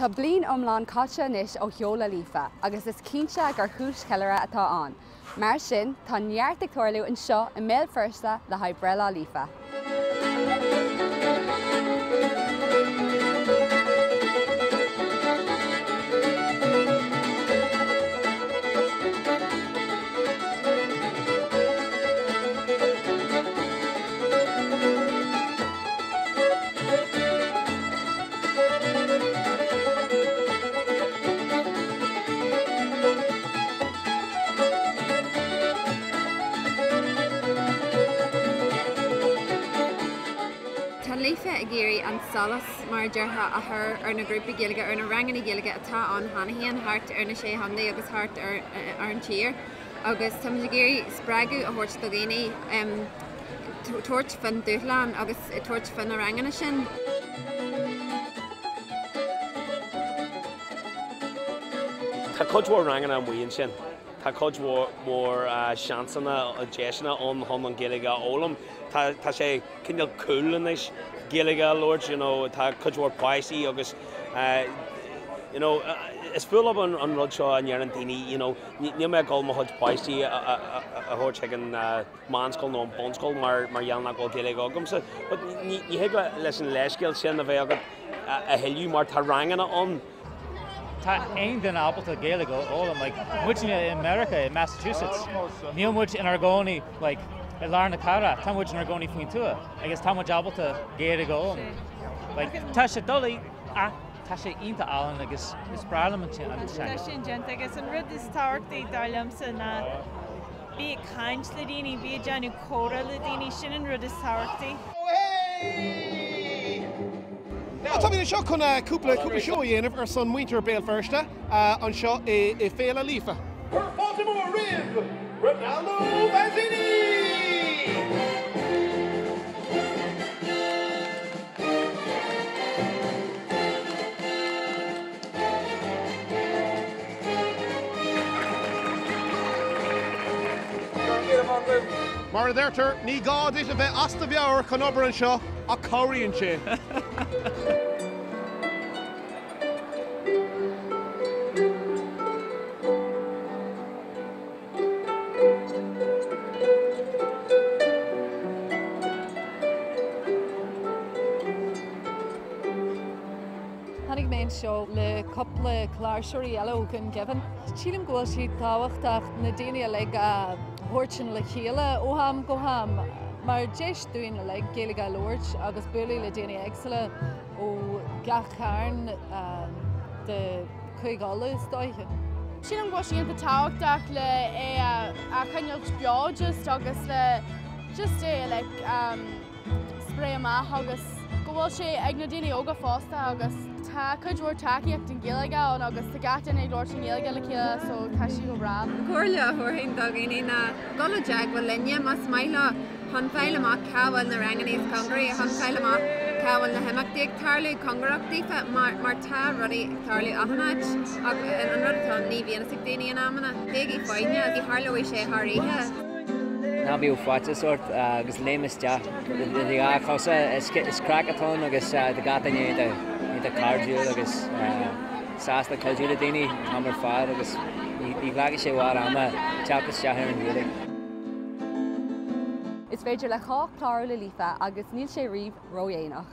Tá bliain iomlán caite anois ó Breithla Li agus is cinnte gur chúis cheiliúrtha atá an. Mar sin, tá neart ag tuairliú an seo I méal firsta le haidh Breithla Li. Líofa a géirí an solas mar deartha a chur ar na grúpa Ghaeilge ar na rangan Ghaeilge atá an hanaíon thart ar na sé handaí agus thart ar an tír. Agus tá géirí spreagadh a thuirt do dhaoine tuairt fan dúthláin agus tuairt fan na rangana sin. Tá codhór rangana an bhliain sin. Tá codhór seansanna a déisina an Ghaeilge ólam. Tá sé cineal cool anois Ghaeilge Lord, tá codhór páisí agus is full of an rud seo an dhearan daoine, ní mé gáil mo chuid páisí a thuirt ag an mánscoil nó an bonscoil mar dheanna gáil Ghaeilge agam. But ní hiagla leis an leiscéil sin a bheith agad a heiliú mar tá rangana an. Tá aon den ábalta Ghaeilge ólam, muid in America, in Massachusetts, níl muid in Argóní, I learn cara, tá muid in Argóní faoin tua, agus tá muid ábalta Ghaeilge ólam. Tá sé dulaí tá sé ionta Ealaíon agus is brala an sin. Tá sin gente agus an rud is táirtaí darlamsa na bí caint le daoine, bí deanú córa le daoine sin an rud is táirtaí. Tá bhíonn seo chun cúpla seo dhéanamh ar san muintear béal firsta an seo I Breithla Li. Baltimore Rib, Ronaldo Mazzini! Mar a dheirtar, ní gád is a bheith asta bheabhar chun obair an seo a cóiríonn sé. Hannig mén seo le coppla chhlárú ealaíon gan gibhan. Sílim ghfuil siad táhachtach na daoine le thuirtin le chéile óham go ham mar deis duine le Ghaeilge Lord agus bualadh le daoine éagsala ó gach cairn de chuigála dóithe. Sílim ghfuil siad táhachtach le a chuineal sprioc agus le just le spreagadh agus go bhfuil sé ag na daoine óga fásta agus tá codhór takeíocht an Ghaeilge agus tá gatainna ag Lord an Ghaeilge le chéile so tá sí go bra. Cuirle thuirthainn do dhaoine na gola deag bhfuil linne mas maile chun fáil amach cabhail na ranganíos congraí a chun fáil amach cabhail na himeachtaí tarlú congraachtaí mar tá rudaí tarlú aithnáid ag an rudtá ní bhíonna sa daoine an amana. Déag I fáinne ag I tharlú sé thraíthe. Na bhíú fátas agus lémas deach. Dí cosa is cracatón agus de gatainne de cardú agus sásta codú le daoine tamar fád agus í bhlaga sé bhhar ama teachtas teathar an Ghaeilge. Is féidir le cá chlárú le líofa agus níl sé riomh roihéanach.